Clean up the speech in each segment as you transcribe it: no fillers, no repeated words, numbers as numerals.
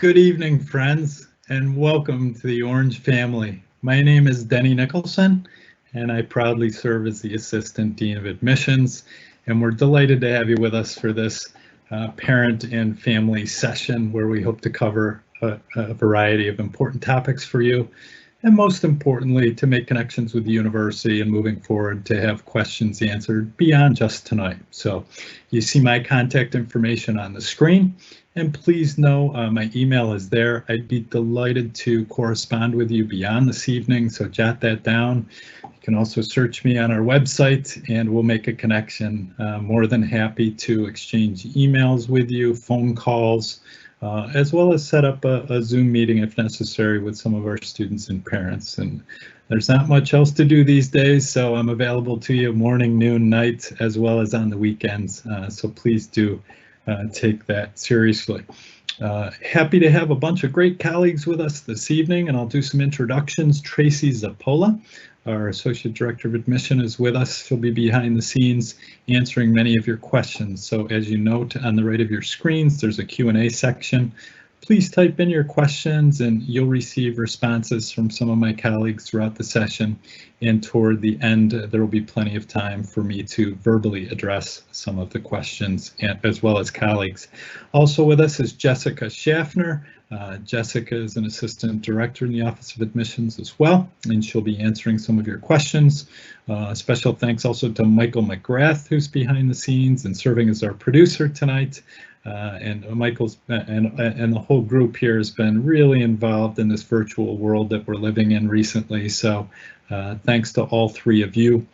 Good evening, friends, and welcome to the Orange family. My name is Denny Nicholson, and I proudly serve as the Assistant Dean of Admissions, and we're delighted to have you with us for this parent and family session where we hope to cover a variety of important topics for you, and most importantly, to make connections with the university and moving forward to have questions answered beyond just tonight. So you see my contact information on the screen. And please know my email is there. I'd be delighted to correspond with you beyond this evening, so jot that down. You can also search me on our website and we'll make a connection. More than happy to exchange emails with you, phone calls, as well as set up a Zoom meeting if necessary with some of our students and parents. And there's not much else to do these days, so I'm available to you morning, noon, night, as well as on the weekends. So please do take that seriously. Happy to have a bunch of great colleagues with us this evening, and I'll do some introductions. Tracy Zappola, our Associate Director of Admission, is with us. She'll be behind the scenes answering many of your questions. So as you note on the right of your screens, there's a Q&A section. Please type in your questions and you'll receive responses from some of my colleagues throughout the session. And toward the end, there will be plenty of time for me to verbally address some of the questions as well as colleagues. Also with us is Jessica Schaffner. Jessica is an Assistant Director in the Office of Admissions as well, and she'll be answering some of your questions. Special thanks also to Michael McGrath, who's behind the scenes and serving as our producer tonight. And Michael's and the whole group here has been really involved in this virtual world that we're living in recently. So thanks to all three of you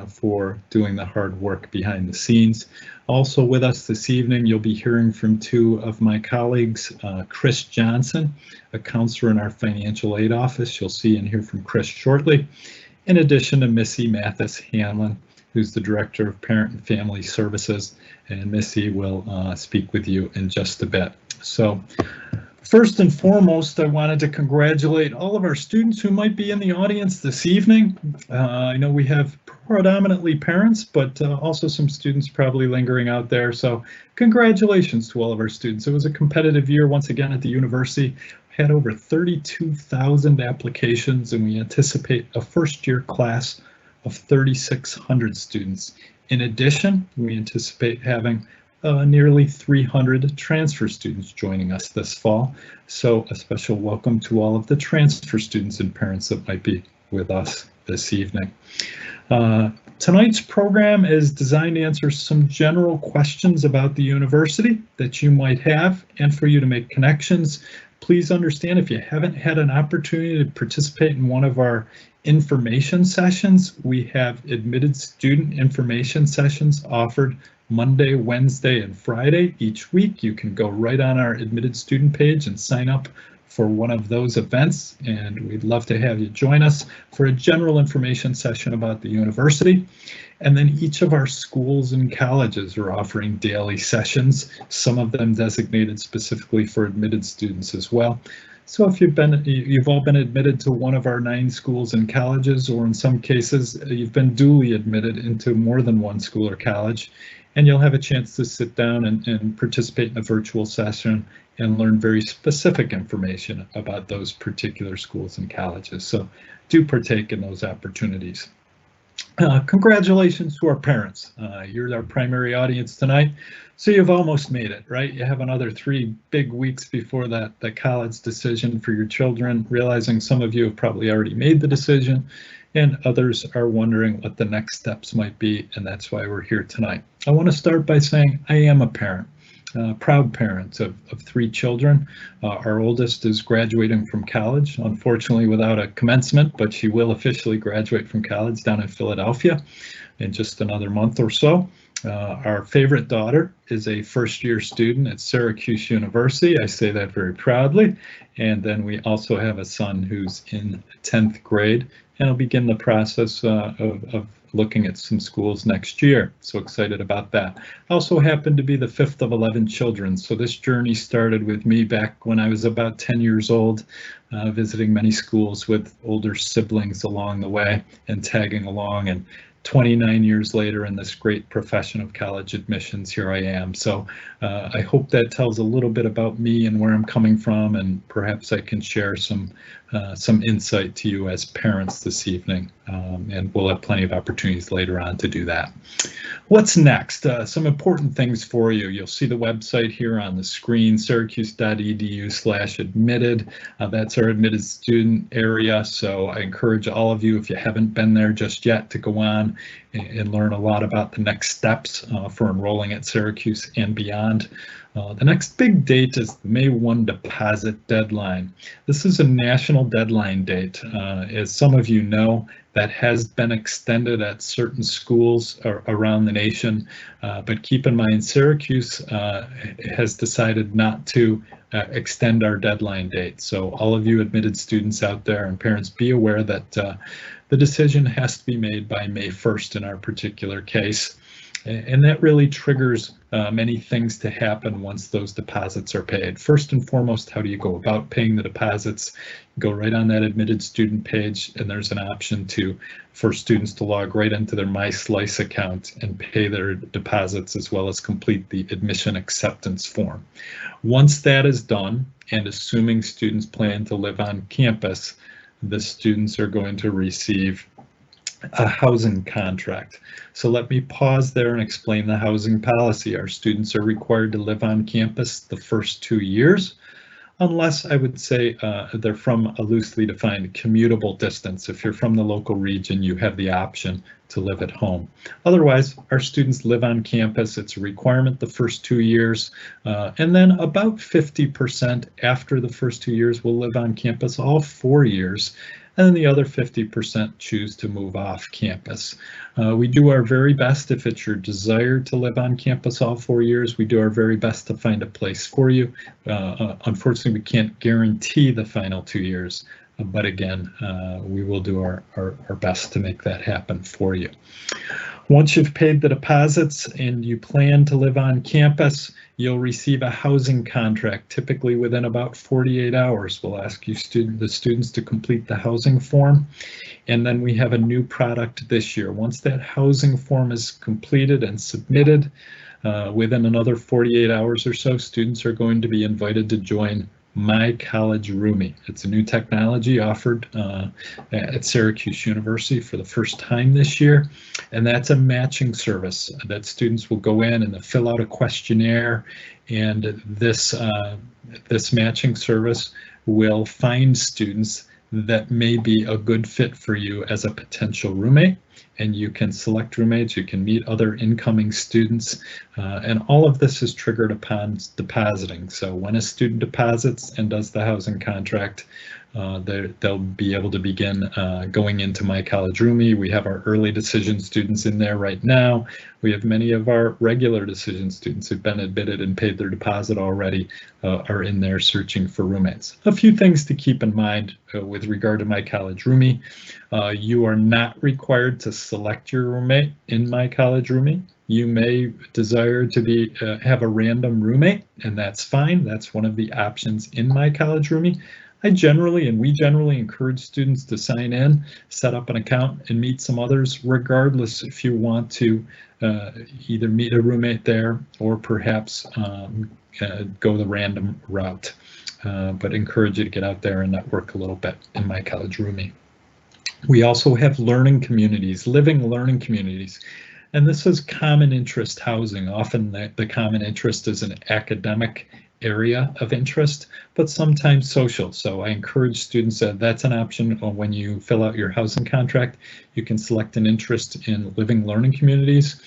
for doing the hard work behind the scenes. Also with us this evening, you'll be hearing from two of my colleagues, Chris Johnson, a counselor in our financial aid office. You'll see and hear from Chris shortly, in addition to Missy Mathis-Hanlon, who's the Director of Parent and Family Services, and Missy will speak with you in just a bit. So first and foremost, I wanted to congratulate all of our students who might be in the audience this evening. I know we have predominantly parents, but also some students probably lingering out there. So congratulations to all of our students. It was a competitive year once again at the university. We had over 32,000 applications, and we anticipate a first-year class of 3,600 students. In addition, we anticipate having nearly 300 transfer students joining us this fall. So a special welcome to all of the transfer students and parents that might be with us this evening. Tonight's program is designed to answer some general questions about the university that you might have, and for you to make connections. Please understand, if you haven't had an opportunity to participate in one of our information sessions, we have admitted student information sessions offered Monday, Wednesday, and Friday each week. You can go right on our admitted student page and sign up for one of those events, and we'd love to have you join us for a general information session about the university. And then each of our schools and colleges are offering daily sessions, some of them designated specifically for admitted students as well. So if you've all been admitted to one of our 9 schools and colleges, or in some cases you've been duly admitted into more than one school or college, and you'll have a chance to sit down and participate in a virtual session and learn very specific information about those particular schools and colleges. So do partake in those opportunities. Congratulations to our parents. You're our primary audience tonight, so you've almost made it, right? You have another 3 big weeks before the college decision for your children, realizing some of you have probably already made the decision and others are wondering what the next steps might be, and that's why we're here tonight. I want to start by saying I am a parent. Proud parent of 3 children. Our oldest is graduating from college, unfortunately without a commencement, but she will officially graduate from college down in Philadelphia in just another month or so. Our favorite daughter is a first-year student at Syracuse University. I say that very proudly. And then we also have a son who's in 10th grade, and will begin the process of looking at some schools next year. So excited about that. I also happen to be the 5th of 11 children. So this journey started with me back when I was about 10 years old, visiting many schools with older siblings along the way and tagging along and 29 years later in this great profession of college admissions, here I am. So I hope that tells a little bit about me and where I'm coming from, and perhaps I can share some insight to you as parents this evening, and we'll have plenty of opportunities later on to do that. What's next? Some important things for you. You'll see the website here on the screen, syracuse.edu/admitted. That's our admitted student area. So I encourage all of you, if you haven't been there just yet, to go on and learn a lot about the next steps for enrolling at Syracuse and beyond. The next big date is the May 1 deposit deadline. This is a national deadline date. As some of you know, that has been extended at certain schools around the nation, but keep in mind Syracuse has decided not to extend our deadline date. So all of you admitted students out there and parents, be aware that the decision has to be made by May 1st in our particular case. And that really triggers many things to happen once those deposits are paid. First and foremost, how do you go about paying the deposits? Go right on that admitted student page, and there's an option for students to log right into their MySlice account and pay their deposits, as well as complete the admission acceptance form. Once that is done, and assuming students plan to live on campus, the students are going to receive a housing contract. So let me pause there and explain the housing policy. Our students are required to live on campus the first 2 years, unless I would say they're from a loosely defined commutable distance. If you're from the local region, you have the option to live at home. Otherwise, our students live on campus. It's a requirement the first 2 years, and then about 50% after the first 2 years will live on campus all 4 years. And then the other 50% choose to move off campus. We do our very best, if it's your desire to live on campus all 4 years, we do our very best to find a place for you. Unfortunately, we can't guarantee the final 2 years, but again, we will do our best to make that happen for you. Once you've paid the deposits and you plan to live on campus, you'll receive a housing contract, typically within about 48 hours. We'll ask you the students to complete the housing form. And then we have a new product this year. Once that housing form is completed and submitted, within another 48 hours or so, students are going to be invited to join My College Roomie. It's a new technology offered at Syracuse University for the first time this year, and that's a matching service that students will go in and they'll fill out a questionnaire, and this matching service will find students that may be a good fit for you as a potential roommate. And you can select roommates, you can meet other incoming students, and all of this is triggered upon depositing. So when a student deposits and does the housing contract, they'll be able to begin going into My College Roomie. We have our early decision students in there right now. We have many of our regular decision students who've been admitted and paid their deposit already are in there searching for roommates. A few things to keep in mind with regard to My College Roomie. You are not required to select your roommate in My College Roomie. You may desire to have a random roommate, and that's fine. That's one of the options in My College Roomie. We generally encourage students to sign in, set up an account, and meet some others, regardless if you want to either meet a roommate there or perhaps go the random route. But encourage you to get out there and network a little bit in My College Roomie. We also have learning communities, living learning communities. And this is common interest housing. Often the common interest is an academic area of interest, but sometimes social. So I encourage students that's an option when you fill out your housing contract. You can select an interest in living learning communities.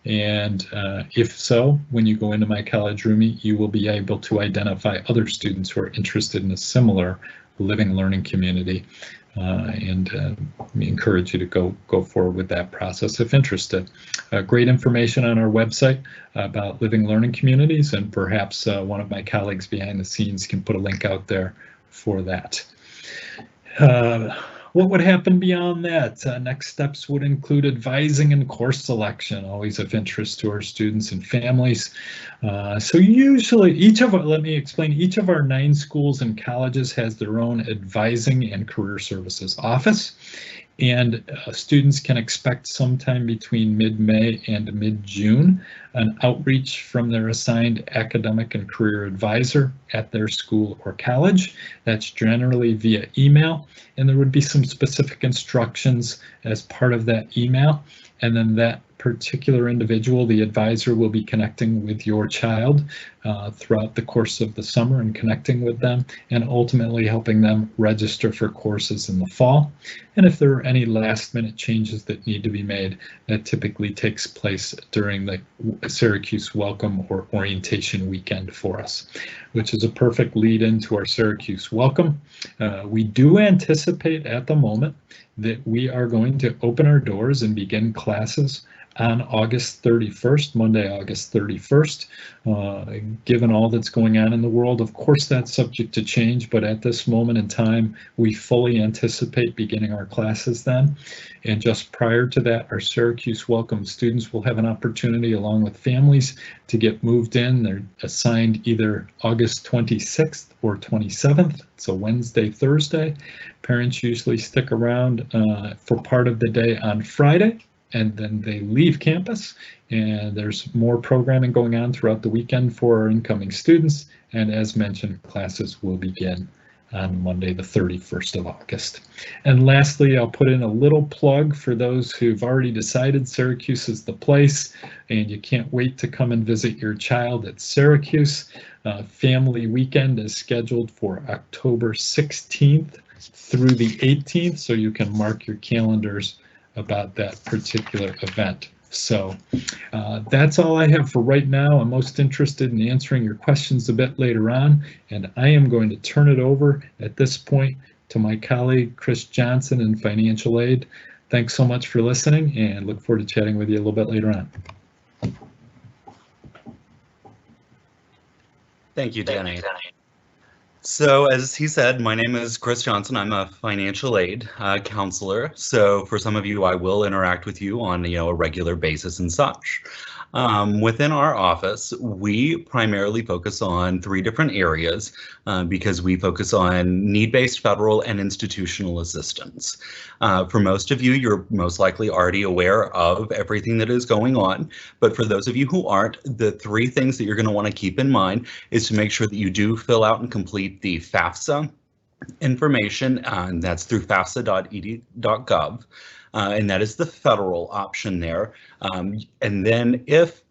And if so, when you go into My College Roomie, you will be able to identify other students who are interested in a similar living learning community. We encourage you to go forward with that process if interested. Great information on our website about living learning communities, and perhaps one of my colleagues behind the scenes can put a link out there for that. What would happen beyond that? Next steps would include advising and course selection, always of interest to our students and families. So usually each of our 9 schools and colleges has their own advising and career services office. And students can expect sometime between mid-May and mid-June an outreach from their assigned academic and career advisor at their school or college. That's generally via email, and there would be some specific instructions as part of that email. And then that particular individual, the advisor, will be connecting with your child throughout the course of the summer and connecting with them and ultimately helping them register for courses in the fall. And if there are any last minute changes that need to be made, that typically takes place during the Syracuse Welcome or Orientation Weekend for us, which is a perfect lead into our Syracuse Welcome. We do anticipate at the moment that we are going to open our doors and begin classes on August 31st, Monday, August 31st. Given all that's going on in the world, of course, that's subject to change, but at this moment in time, we fully anticipate beginning our classes then. And just prior to that, our Syracuse Welcome students will have an opportunity, along with families, to get moved in. They're assigned either August 26th or 27th. It's a Wednesday, Thursday. Parents usually stick around for part of the day on Friday, and then they leave campus, and there's more programming going on throughout the weekend for our incoming students. And as mentioned, classes will begin on Monday, the 31st of August. And lastly, I'll put in a little plug for those who've already decided Syracuse is the place and you can't wait to come and visit your child at Syracuse. Family Weekend is scheduled for October 16th through the 18th, so you can mark your calendars about that particular event. So that's all I have for right now. I'm most interested in answering your questions a bit later on, and I am going to turn it over at this point to my colleague Chris Johnson in Financial Aid. Thanks so much for listening, and look forward to chatting with you a little bit later on. Thank you, Denny. So as he said, my name is Chris Johnson. I'm a financial aid counselor. So for some of you, I will interact with you on a regular basis and such. Within our office, we primarily focus on 3 different areas because we focus on need-based federal and institutional assistance. For most of you, you're most likely already aware of everything that is going on, but for those of you who aren't, the 3 things that you're going to want to keep in mind is to make sure that you do fill out and complete the FAFSA information, and that's through fafsa.ed.gov. And that is the federal option there. And then if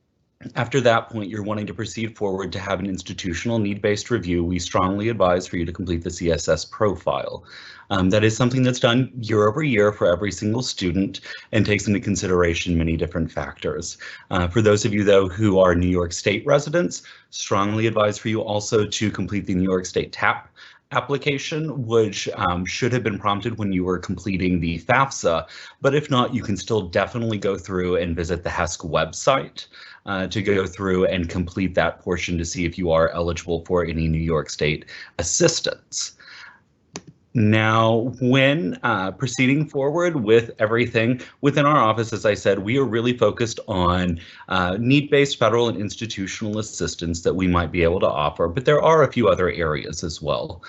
after that point you're wanting to proceed forward to have an institutional need-based review, we strongly advise for you to complete the Css Profile. That is something that's done year over year for every single student and takes into consideration many different factors. For those of you, though, who are New York State residents, strongly advise for you also to complete the New York State TAP application, which should have been prompted when you were completing the FAFSA, but if not, you can still definitely go through and visit the HESC website to go through and complete that portion to see if you are eligible for any New York State assistance. Now, when proceeding forward with everything within our office, as I said, we are really focused on need-based federal and institutional assistance that we might be able to offer, but there are a few other areas as well.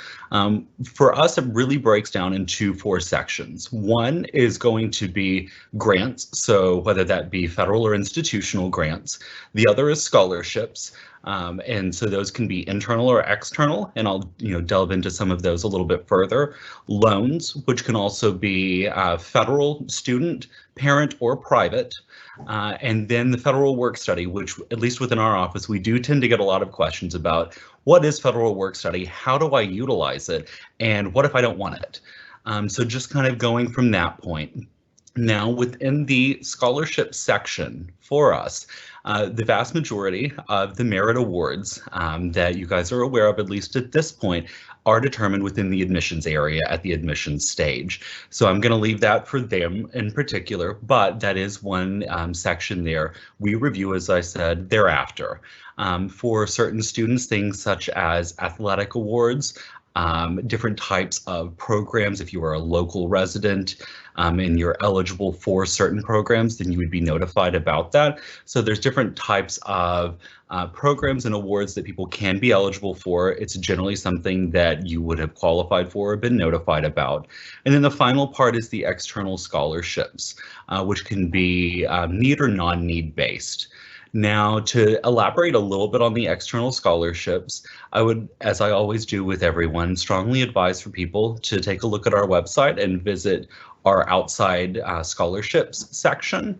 For us, it really breaks down into 4 sections. One is going to be grants, so whether that be federal or institutional grants. The other is scholarships. And so those can be internal or external, and I'll delve into some of those a little bit further. Loans, which can also be federal, student, parent, or private. And then the federal work study, which at least within our office, we do tend to get a lot of questions about. What is federal work study? How do I utilize it? And what if I don't want it? So just kind of going from that point. Now, within the scholarship section for us, the vast majority of the merit awards that you guys are aware of, at least at this point, are determined within the admissions area at the admissions stage. So I'm going to leave that for them in particular, but that is one section there. We review, as I said, thereafter. For certain students, things such as athletic awards, different types of programs. If you are a local resident and you're eligible for certain programs, then you would be notified about that. So there's different types of programs and awards that people can be eligible for. It's generally something that you would have qualified for or been notified about. And then the final part is the external scholarships, which can be need or non-need based. Now, to elaborate a little bit on the external scholarships, I would, as I always do with everyone, strongly advise for people to take a look at our website and visit our outside scholarships section.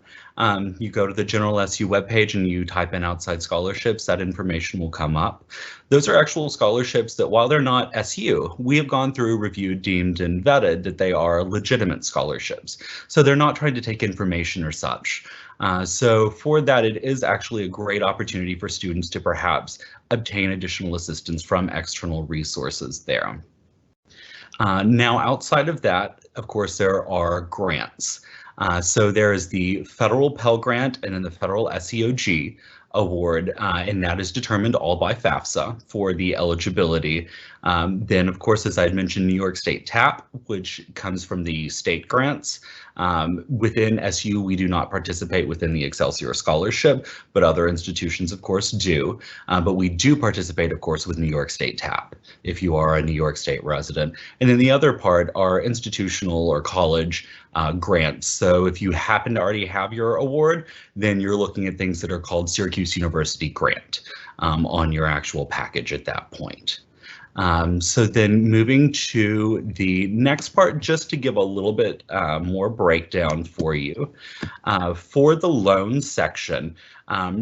You go to the General SU webpage and you type in outside scholarships, that information will come up. Those are actual scholarships that, while they're not SU, we have gone through, reviewed, deemed, and vetted that they are legitimate scholarships. So they're not trying to take information or such. So for that, it is actually a great opportunity for students to perhaps obtain additional assistance from external resources there. Now, outside of that, of course, there are grants. So there is the federal Pell Grant and then the federal SEOG award, and that is determined all by FAFSA for the eligibility. Then, of course, as I had mentioned, New York State TAP, which comes from the state grants. Within SU, we do not participate within the Excelsior Scholarship, but other institutions, of course, do. But we do participate, of course, with New York State TAP, if you are a New York State resident. And then the other part are institutional or college grants. So if you happen to already have your award, then you're looking at things that are called Syracuse University Grant on your actual package at that point. So then moving to the next part, just to give a little bit more breakdown for you. For the loans section,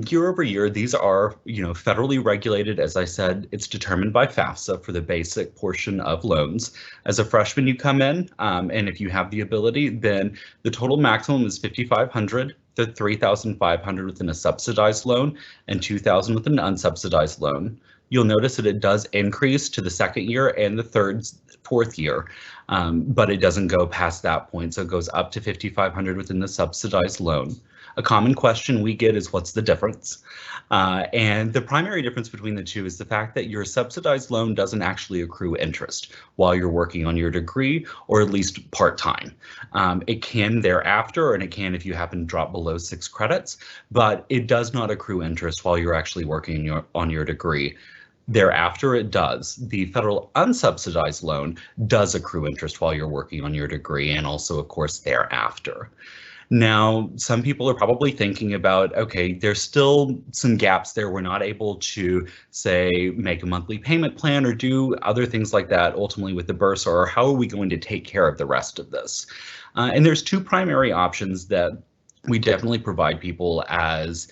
year over year, these are, federally regulated. As I said, it's determined by FAFSA for the basic portion of loans. As a freshman, you come in, and if you have the ability, then the total maximum is $5,500. The $3,500 within a subsidized loan and $2,000 with an unsubsidized loan. You'll notice that it does increase to the second year and the fourth year, but it doesn't go past that point. So it goes up to $5,500 within the subsidized loan. A common question we get is, what's the difference? And the primary difference between the two is the fact that your subsidized loan doesn't actually accrue interest while you're working on your degree, or at least part-time. It can thereafter, and it can if you happen to drop below 6 credits, but it does not accrue interest while you're actually working on your degree. Thereafter, it does. The federal unsubsidized loan does accrue interest while you're working on your degree, and also, of course, thereafter. Now, some people are probably thinking about, okay, there's still some gaps there. We're not able to, say, make a monthly payment plan or do other things like that ultimately with the bursar, or how are we going to take care of the rest of this? And there's two primary options that we definitely provide people as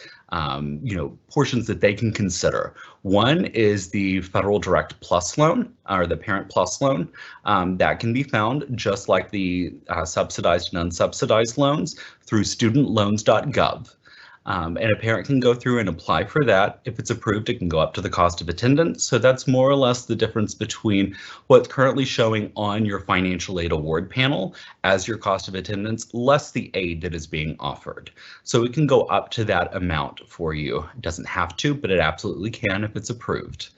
portions that they can consider. One is the Federal Direct Plus loan, or the Parent Plus loan. That can be found just like the subsidized and unsubsidized loans through studentloans.gov. And a parent can go through and apply for that. If it's approved, it can go up to the cost of attendance. So that's more or less the difference between what's currently showing on your financial aid award panel as your cost of attendance, less the aid that is being offered. So it can go up to that amount for you. It doesn't have to, but it absolutely can if it's approved.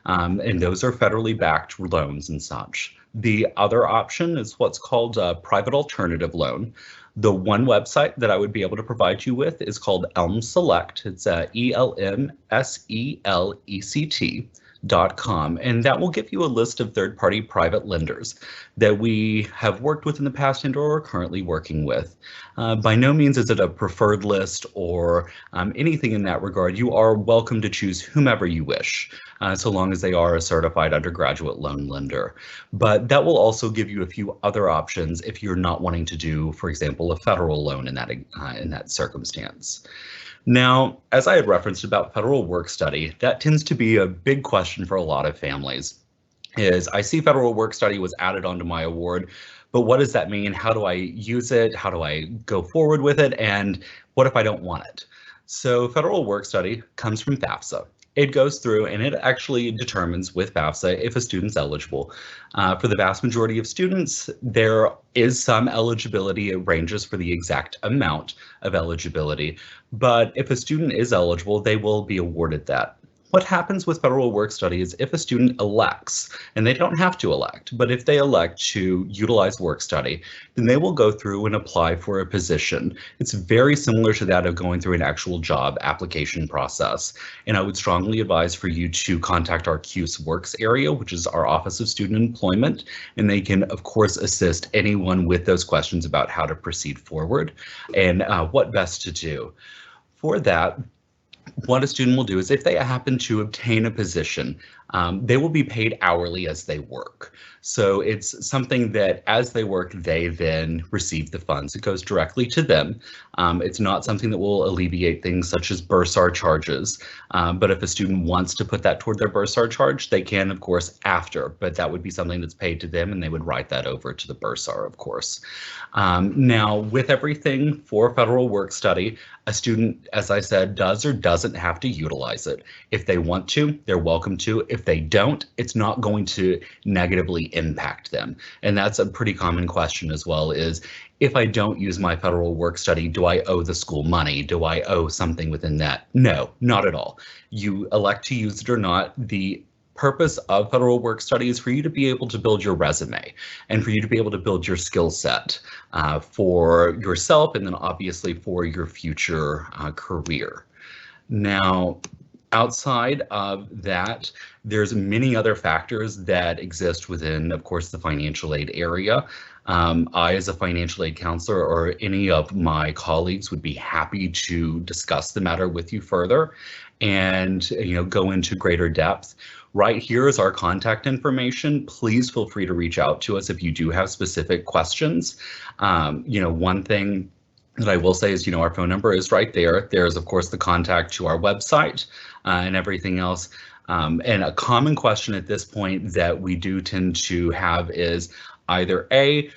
And those are federally backed loans and such. The other option is what's called a private alternative loan. The one website that I would be able to provide you with is called Elm Select. It's ELMSELECT.com, and that will give you a list of third-party private lenders that we have worked with in the past and or are currently working with. By no means is it a preferred list or anything in that regard. You are welcome to choose whomever you wish, so long as they are a certified undergraduate loan lender. But that will also give you a few other options if you're not wanting to do, for example, a federal loan in that circumstance. Now, as I had referenced about federal work study, that tends to be a big question for a lot of families. Is I see federal work study was added onto my award, but what does that mean? How do I use it? How do I go forward with it? And what if I don't want it? So federal work study comes from FAFSA. It goes through and it actually determines with FAFSA if a student's eligible. For the vast majority of students, there is some eligibility. It ranges for the exact amount of eligibility. But if a student is eligible, they will be awarded that. What happens with federal work study is if a student elects, and they don't have to elect, but if they elect to utilize work study, then they will go through and apply for a position. It's very similar to that of going through an actual job application process. And I would strongly advise for you to contact our CUSE Works area, which is our Office of Student Employment, and they can, of course, assist anyone with those questions about how to proceed forward and what best to do. For that, what a student will do is if they happen to obtain a position, they will be paid hourly as they work. So it's something that as they work, they then receive the funds. It goes directly to them. It's not something that will alleviate things such as bursar charges. But if a student wants to put that toward their bursar charge, they can, of course, after. But that would be something that's paid to them, and they would write that over to the bursar, of course. Now, with everything for federal work study, a student, as I said, does or doesn't have to utilize it. If they want to, they're welcome to. If they don't, it's not going to negatively impact them. And that's a pretty common question as well, is if I don't use my federal work study, do I owe the school money? Do I owe something within that? No, not at all. You elect to use it or not. The purpose of federal work study is for you to be able to build your resume and for you to be able to build your skill set for yourself and then obviously for your future career. Now, outside of that, there's many other factors that exist within, of course, the financial aid area. I, as a financial aid counselor, or any of my colleagues would be happy to discuss the matter with you further and go into greater depth. Right here is our contact information. Please feel free to reach out to us if you do have specific questions. One thing that I will say is, our phone number is right there. There's, of course, the contact to our website and everything else. And a common question at this point that we do tend to have is either A,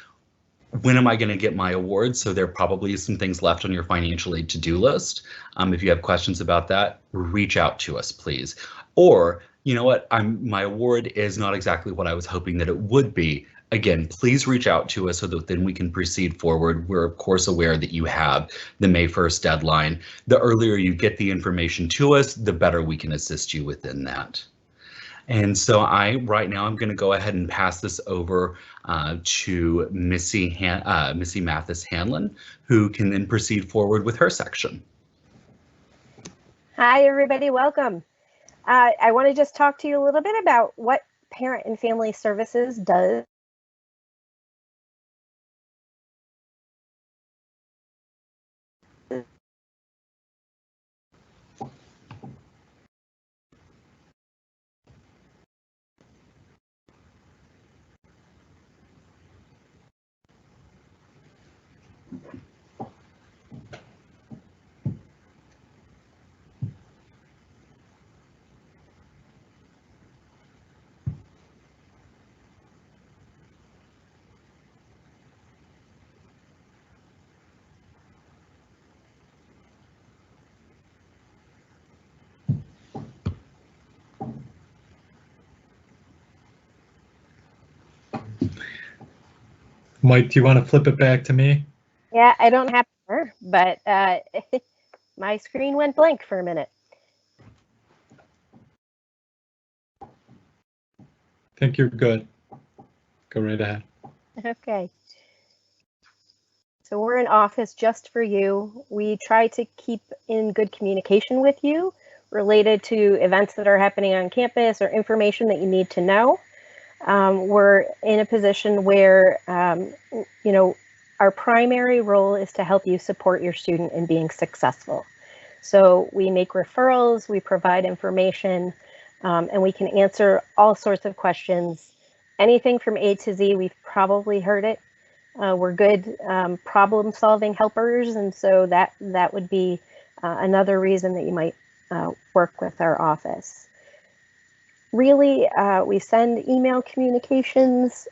when am I going to get my awards? So there probably is some things left on your financial aid to-do list. If you have questions about that, reach out to us, please. Or, you know what, my award is not exactly what I was hoping that it would be. Again, please reach out to us so that then we can proceed forward. We're, of course, aware that you have the May 1st deadline. The earlier you get the information to us, the better we can assist you within that. And so right now, I'm going to go ahead and pass this over to Missy Mathis Hanlon, who can then proceed forward with her section. Hi, everybody. Welcome. I want to just talk to you a little bit about what Parent and Family Services does. Mike, do you want to flip it back to me? Yeah, I don't have to, but my screen went blank for a minute. I think you're good. Go right ahead. Okay. So we're an office just for you. We try to keep in good communication with you related to events that are happening on campus or information that you need to know. We're in a position where, our primary role is to help you support your student in being successful. So we make referrals, we provide information, and we can answer all sorts of questions. Anything from A to Z, we've probably heard it. We're good problem-solving helpers, and so that would be another reason that you might work with our office. Really, we send email communications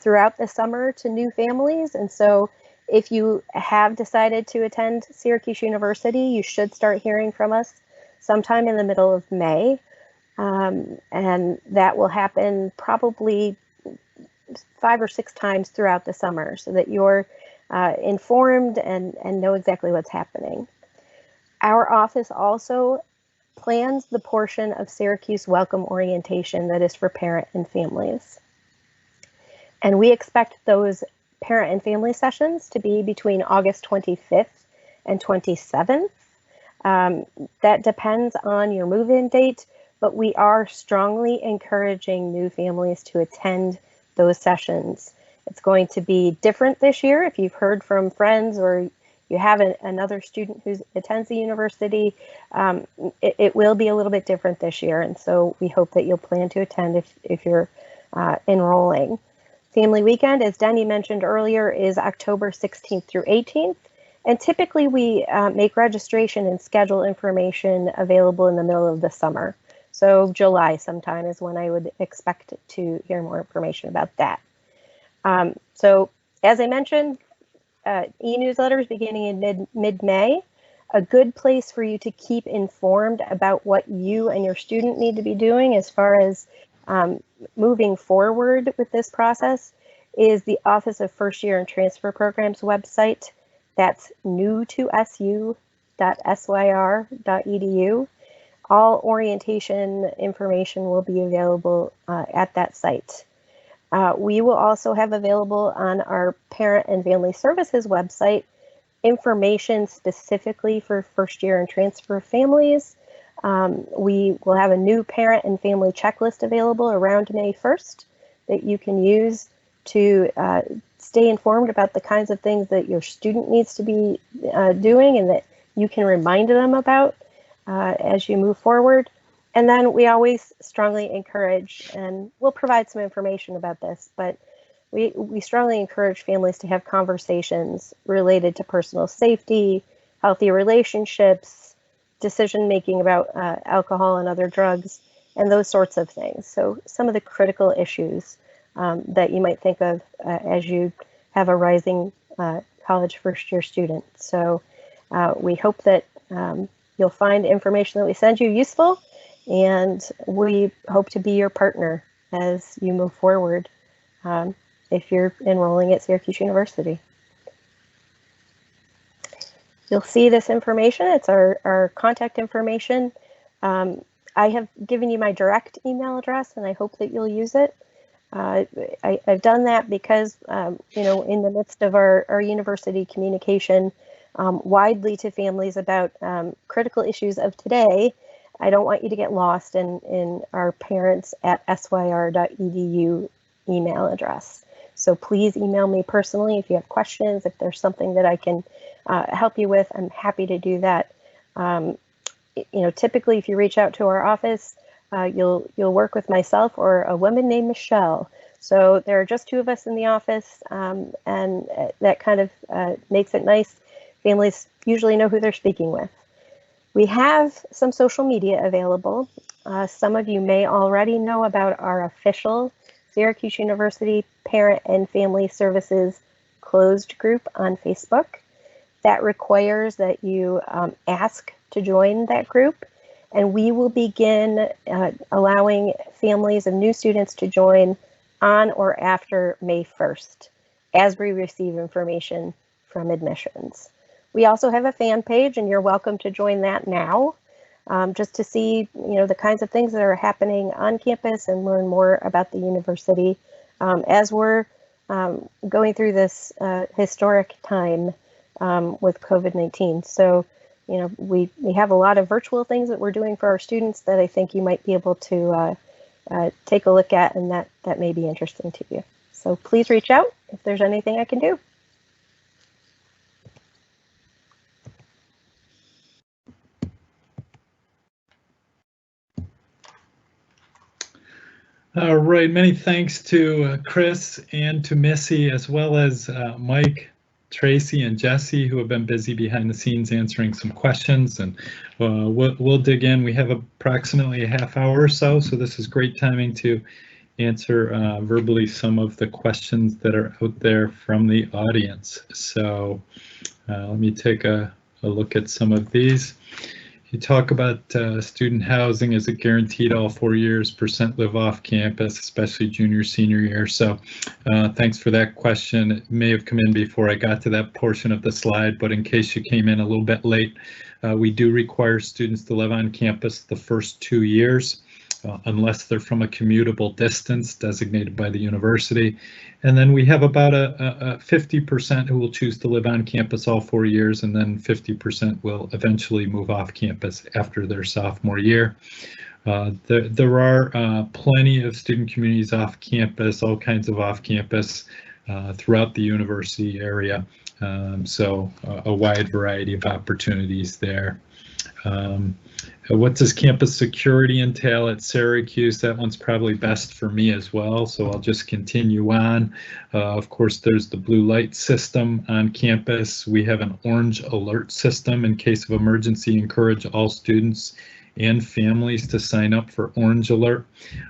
throughout the summer to new families. And so if you have decided to attend Syracuse University, you should start hearing from us sometime in the middle of May. And that will happen probably 5 or 6 times throughout the summer so that you're informed and know exactly what's happening. Our office also plans the portion of Syracuse Welcome Orientation that is for parent and families. And we expect those parent and family sessions to be between August 25th and 27th. That depends on your move-in date, but we are strongly encouraging new families to attend those sessions. It's going to be different this year. If you've heard from friends or you have another student who attends the university, it will be a little bit different this year. And so we hope that you'll plan to attend if you're enrolling. Family Weekend, as Denny mentioned earlier, is October 16th through 18th. And typically we make registration and schedule information available in the middle of the summer. So July sometime is when I would expect to hear more information about that. So as I mentioned, e-newsletters beginning in mid-May, a good place for you to keep informed about what you and your student need to be doing as far as moving forward with this process is the Office of First Year and Transfer Programs website. That's new2su.syr.edu. All orientation information will be available at that site. We will also have available on our Parent and Family Services website information specifically for first year and transfer families. We will have a new parent and family checklist available around May 1st that you can use to stay informed about the kinds of things that your student needs to be doing and that you can remind them about as you move forward. And then we always strongly encourage, and we'll provide some information about this, but we strongly encourage families to have conversations related to personal safety, healthy relationships, decision-making about alcohol and other drugs, and those sorts of things. So some of the critical issues that you might think of as you have a rising college first-year student. So we hope that you'll find information that we send you useful, and we hope to be your partner as you move forward if you're enrolling at Syracuse University. You'll see this information. It's our contact information. I have given you my direct email address, and I hope that you'll use it. I've done that because, you know, in the midst of our university communication widely to families about critical issues of today, I don't want you to get lost in our parents@syr.edu email address. So please email me personally if you have questions, if there's something that I can help you with. I'm happy to do that. You know, typically if you reach out to our office, you'll work with myself or a woman named Michelle. So there are just two of us in the office, and that kind of makes it nice. Families usually know who they're speaking with. We have some social media available. Some of you may already know about our official Syracuse University Parent and Family Services closed group on Facebook. That requires that you ask to join that group, and we will begin allowing families of new students to join on or after May 1st as we receive information from admissions. We also have a fan page, and you're welcome to join that now, just to see, you know, the kinds of things that are happening on campus and learn more about the university as we're going through this historic time with COVID-19. So, you know, we have a lot of virtual things that we're doing for our students that I think you might be able to take a look at, and that may be interesting to you. So please reach out if there's anything I can do. All right, many thanks to Chris and to Missy, as well as Mike, Tracy, and Jesse, who have been busy behind the scenes answering some questions. And we'll dig in. We have approximately a half hour or so, so this is great timing to answer verbally some of the questions that are out there from the audience. So let me take a look at some of these. You talk about student housing. Is it guaranteed all 4 years? Percent live off campus, especially junior, senior year. So thanks for that question. It may have come in before I got to that portion of the slide, but in case you came in a little bit late, we do require students to live on campus the first 2 years. Unless they're from a commutable distance designated by the university. And then we have about a 50% who will choose to live on campus all 4 years, and then 50% will eventually move off campus after their sophomore year. There are plenty of student communities off campus, all kinds of off campus throughout the university area. So a wide variety of opportunities there. What does campus security entail at Syracuse? That one's probably best for me as well, so I'll just continue on. Of course, there's the blue light system on campus. We have an orange alert system in case of emergency. Encourage all students and families to sign up for Orange Alert.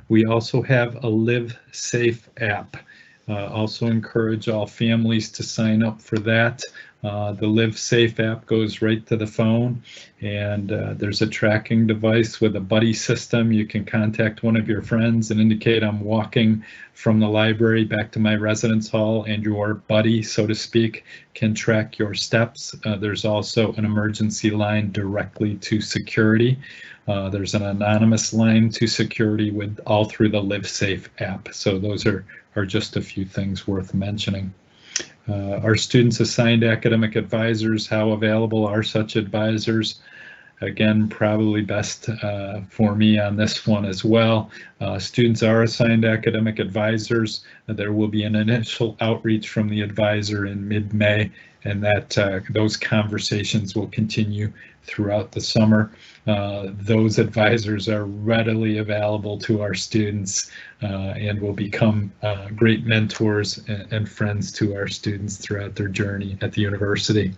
We also have a Live Safe app. Also encourage all families to sign up for that. The Live Safe app goes right to the phone, and there's a tracking device with a buddy system. You can contact one of your friends and indicate I'm walking from the library back to my residence hall, and your buddy, so to speak, can track your steps. There's also an emergency line directly to security. There's an anonymous line to security with all through the Live Safe app. So those are just a few things worth mentioning. Are students assigned academic advisors? How available are such advisors? Again, probably best for me on this one as well. Students are assigned academic advisors. There will be an initial outreach from the advisor in mid-May, and that those conversations will continue throughout the summer. Those advisors are readily available to our students and will become great mentors and friends to our students throughout their journey at the university.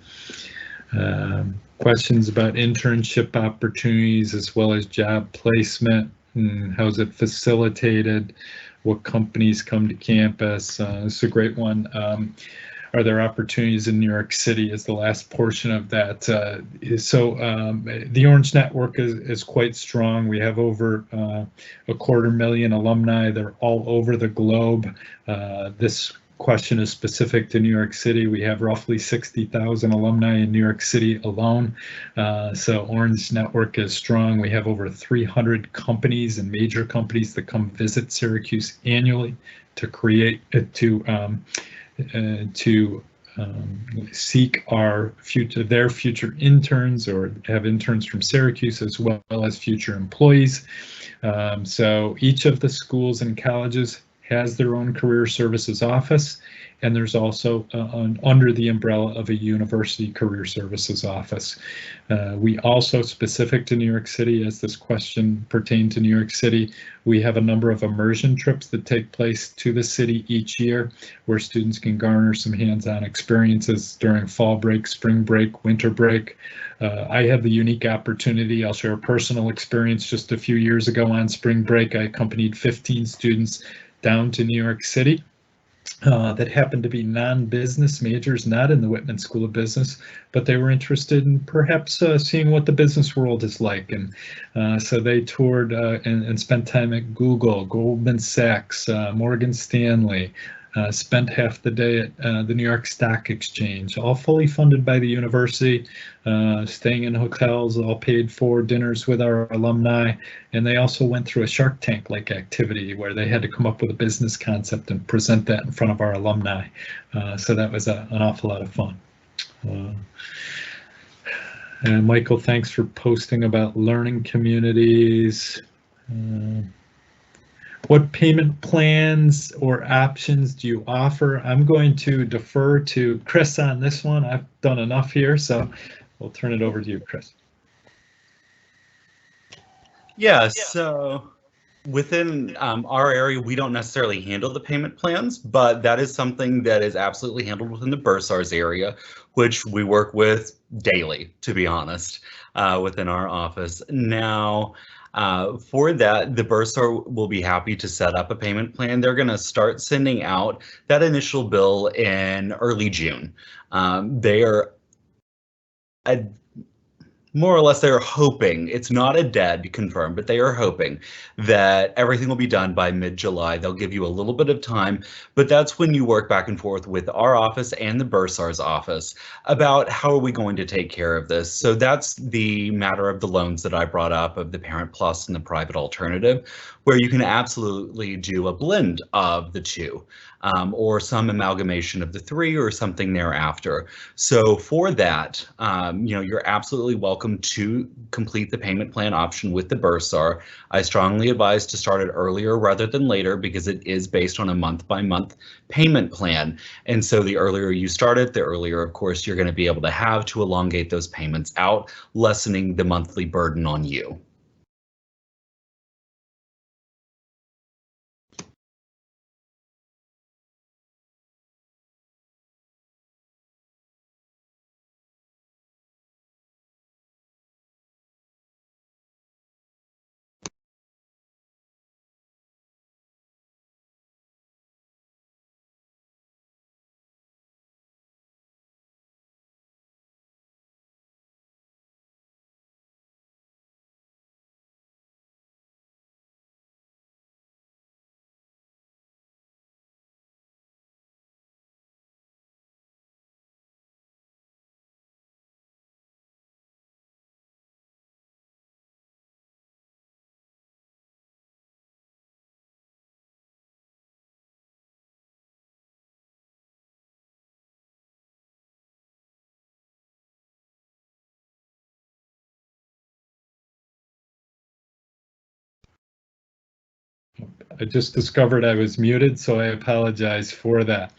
Questions about internship opportunities as well as job placement. How is it facilitated? What companies come to campus? This is a great one. Are there opportunities in New York City is the last portion of that. The Orange Network is quite strong. We have over 250,000 alumni. They're all over the globe. This question is specific to New York City. We have roughly 60,000 alumni in New York City alone. So Orange Network is strong. We have over 300 companies and major companies that come visit Syracuse annually to create seek their future interns or have interns from Syracuse as well as future employees. So each of the schools and colleges has their own career services office, and there's also under the umbrella of a university career services office. We also, specific to New York City, as this question pertained to New York City, we have a number of immersion trips that take place to the city each year where students can garner some hands-on experiences during fall break, spring break, winter break. I had the unique opportunity, I'll share a personal experience just a few years ago on spring break. I accompanied 15 students down to New York City that happened to be non-business majors, not in the Whitman School of Business, but they were interested in perhaps seeing what the business world is like. And so they toured and spent time at Google, Goldman Sachs, Morgan Stanley, spent half the day at the New York Stock Exchange, all fully funded by the university, staying in hotels, all paid for, dinners with our alumni. And they also went through a Shark Tank-like activity where they had to come up with a business concept and present that in front of our alumni. So that was an awful lot of fun. And Michael, thanks for posting about learning communities. What payment plans or options do you offer? I'm going to defer to Chris on this one. I've done enough here, so we'll turn it over to you, Chris. Yeah, so within our area, we don't necessarily handle the payment plans, but that is something that is absolutely handled within the Bursars area, which we work with daily, to be honest, within our office. Now, for that, the bursar will be happy to set up a payment plan. They're going to start sending out that initial bill in early June. They are more or less they're hoping, it's not a dead confirmed, but they are hoping that everything will be done by mid-July. They'll give you a little bit of time, but that's when you work back and forth with our office and the bursar's office about how are we going to take care of this. So that's the matter of the loans that I brought up, of the Parent Plus and the private alternative, where you can absolutely do a blend of the two, or some amalgamation of the three or something thereafter. So for that, you're absolutely welcome to complete the payment plan option with the bursar. I strongly advise to start it earlier rather than later because it is based on a month-by-month payment plan. And so the earlier you start it, the earlier, of course, you're going to be able to have to elongate those payments out, lessening the monthly burden on you. I just discovered I was muted, so I apologize for that.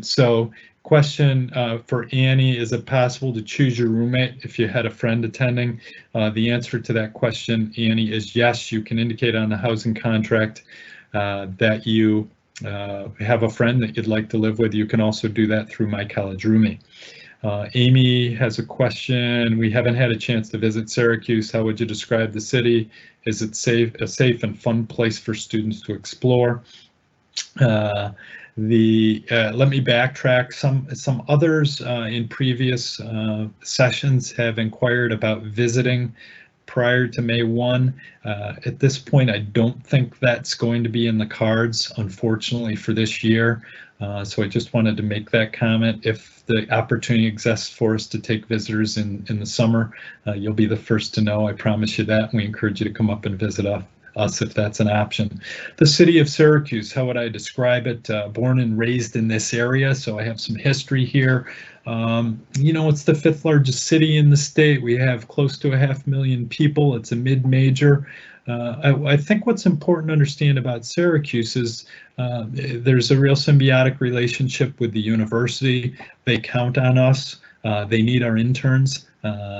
So question for Annie, is it possible to choose your roommate if you had a friend attending? The answer to that question, Annie, is yes. You can indicate on the housing contract that you have a friend that you'd like to live with. You can also do that through My College Roommate. Amy has a question. We haven't had a chance to visit Syracuse. How would you describe the city? Is it a safe and fun place for students to explore? Let me backtrack. Some others in previous sessions have inquired about visiting prior to May 1. At this point, I don't think that's going to be in the cards, unfortunately, for this year. So I just wanted to make that comment. If the opportunity exists for us to take visitors in the summer, you'll be the first to know. I promise you that. We encourage you to come up and visit us if that's an option. The city of Syracuse, how would I describe it? Born and raised in this area, so I have some history here. It's the 5th largest city in the state. We have close to 500,000 people. It's a mid-major. I think what's important to understand about Syracuse is there's a real symbiotic relationship with the university. They count on us. They need our interns.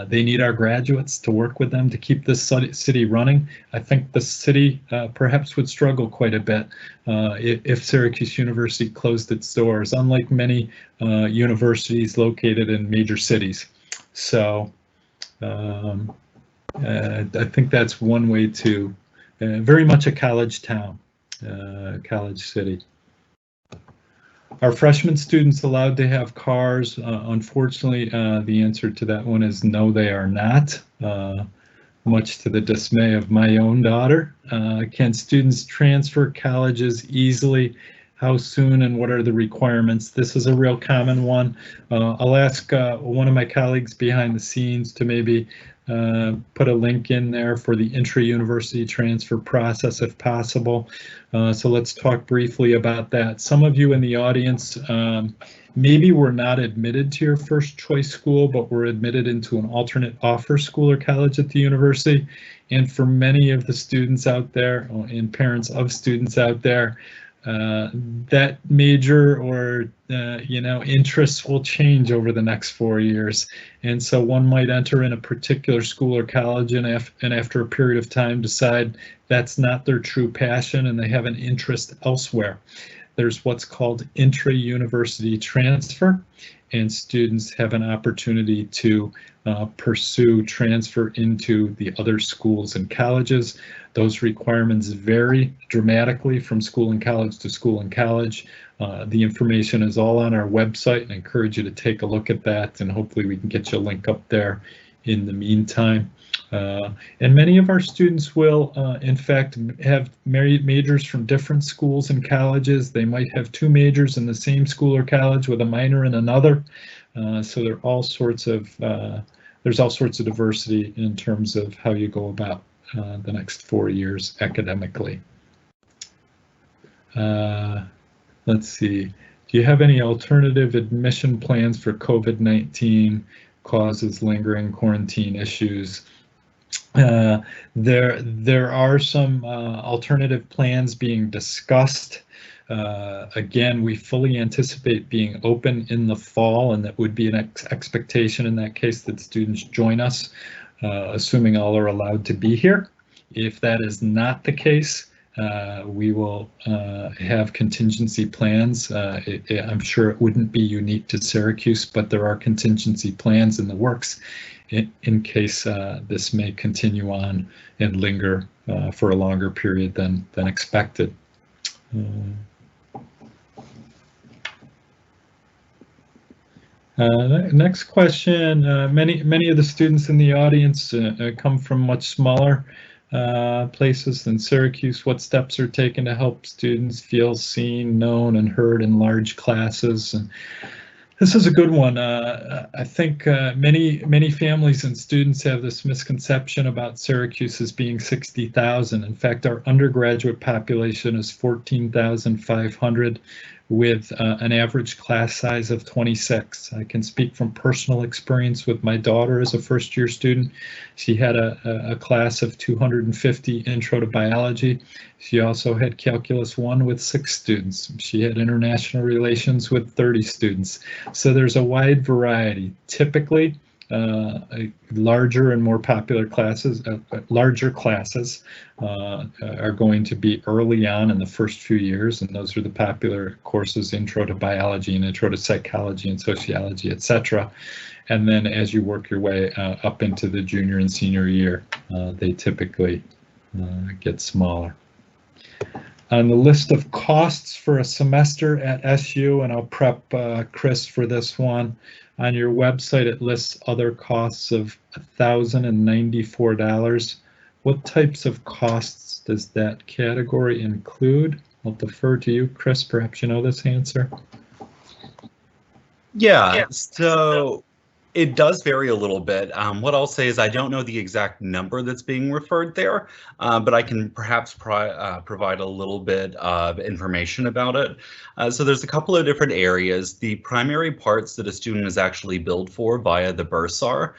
They need our graduates to work with them to keep this city running. I think the city perhaps would struggle quite a bit if Syracuse University closed its doors, unlike many universities located in major cities. So I think that's one way to, very much a college town, college city. Are freshman students allowed to have cars? Unfortunately, the answer to that one is no, they are not, much to the dismay of my own daughter. Can students transfer colleges easily? How soon and what are the requirements? This is a real common one. I'll ask one of my colleagues behind the scenes to maybe put a link in there for the intra-university transfer process if possible. So let's talk briefly about that. Some of you in the audience maybe were not admitted to your first choice school, but were admitted into an alternate offer school or college at the university. And for many of the students out there and parents of students out there, that major or interests will change over the next 4 years, and so one might enter in a particular school or college and after a period of time decide that's not their true passion and they have an interest elsewhere. There's what's called intra-university transfer, and students have an opportunity to pursue transfer into the other schools and colleges. Those requirements vary dramatically from school and college to school and college. The information is all on our website, and I encourage you to take a look at that, and hopefully we can get you a link up there in the meantime. And many of our students will, in fact, have majors from different schools and colleges. They might have 2 majors in the same school or college with a minor in another. So there's all sorts of diversity in terms of how you go about the next 4 years academically. Let's see. Do you have any alternative admission plans for COVID-19 causes, lingering quarantine issues? There are some alternative plans being discussed. Again, we fully anticipate being open in the fall, and that would be an expectation in that case that students join us, assuming all are allowed to be here. If that is not the case, we will have contingency plans. I'm sure it wouldn't be unique to Syracuse, but there are contingency plans in the works in case this may continue on and linger for a longer period than expected. Next question. Many of the students in the audience come from much smaller places than Syracuse. What steps are taken to help students feel seen, known, and heard in large classes? And this is a good one. I think many families and students have this misconception about Syracuse as being 60,000. In fact, our undergraduate population is 14,500 with an average class size of 26. I can speak from personal experience with my daughter as a first-year student. She had a class of 250 intro to biology. She also had Calculus 1 with 6 students. She had international relations with 30 students. So there's a wide variety. Typically, larger and more popular classes, larger classes are going to be early on in the first few years, and those are the popular courses, Intro to Biology and Intro to Psychology and Sociology, etc. And then as you work your way up into the junior and senior year, they typically get smaller. On the list of costs for a semester at SU, and I'll prep Chris for this one, on your website it lists other costs of $1,094. What types of costs does that category include? I'll defer to you, Chris. Perhaps you know this answer. Yeah, so it does vary a little bit. What I'll say is I don't know the exact number that's being referred there, but I can perhaps provide a little bit of information about it. So there's a couple of different areas. The primary parts that a student is actually billed for via the bursar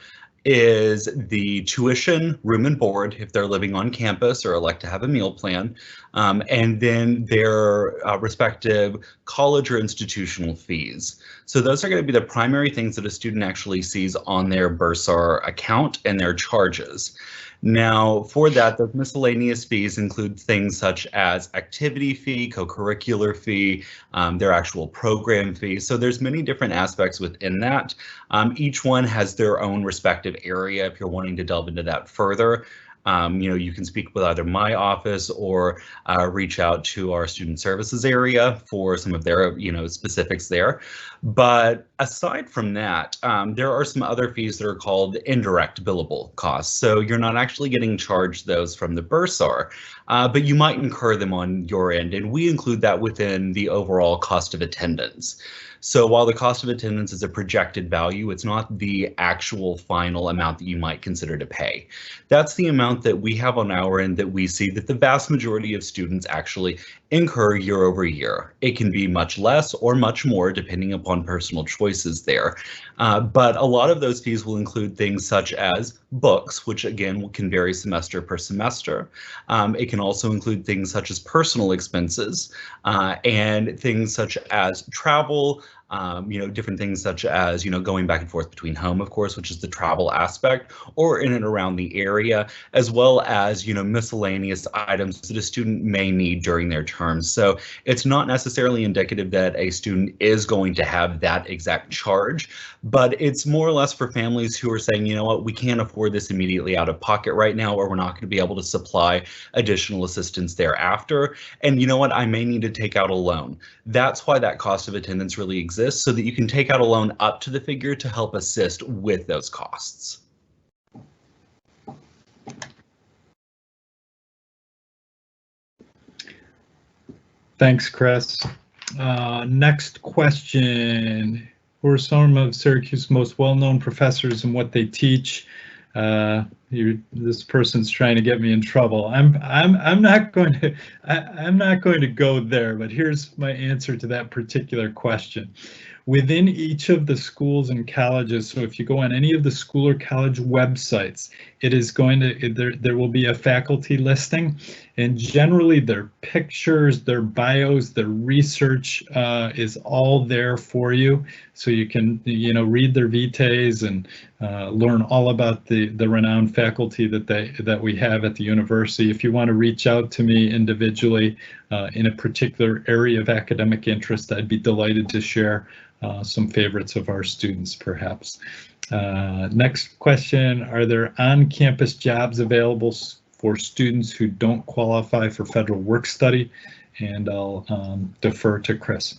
is the tuition, room and board, if they're living on campus or elect to have a meal plan, and then their respective college or institutional fees. So those are going to be the primary things that a student actually sees on their bursar account and their charges. Now, for that, the miscellaneous fees include things such as activity fee, co-curricular fee, their actual program fee. So there's many different aspects within that. Each one has their own respective area. If you're wanting to delve into that further, you can speak with either my office or reach out to our student services area for some of their, specifics there. But aside from that, there are some other fees that are called indirect billable costs. So you're not actually getting charged those from the bursar, but you might incur them on your end, and we include that within the overall cost of attendance. So while the cost of attendance is a projected value, it's not the actual final amount that you might consider to pay. That's the amount that we have on our end that we see that the vast majority of students actually incur year over year. It can be much less or much more depending upon personal choices there. But a lot of those fees will include things such as books, which again can vary semester per semester. It can also include things such as personal expenses and things such as travel, different things such as, going back and forth between home, of course, which is the travel aspect, or in and around the area, as well as, miscellaneous items that a student may need during their terms. So it's not necessarily indicative that a student is going to have that exact charge, but it's more or less for families who are saying, you know what, we can't afford this immediately out of pocket right now, or we're not going to be able to supply additional assistance thereafter. And you know what, I may need to take out a loan. That's why that cost of attendance really exists, so that you can take out a loan up to the figure to help assist with those costs. Thanks, Chris. Next question. Who are some of Syracuse's most well-known professors and what they teach? This person's trying to get me in trouble. I'm not going to go there, but here's my answer to that particular question. Within each of the schools and colleges, so if you go on any of the school or college websites, it is going to, there will be a faculty listing, and generally their pictures, their bios, their research is all there for you. So you can, read their vitaes and learn all about the renowned faculty that we have at the university. If you want to reach out to me individually in a particular area of academic interest, I'd be delighted to share some favorites of our students, perhaps. Next question, are there on-campus jobs available for students who don't qualify for federal work study? And I'll defer to Chris.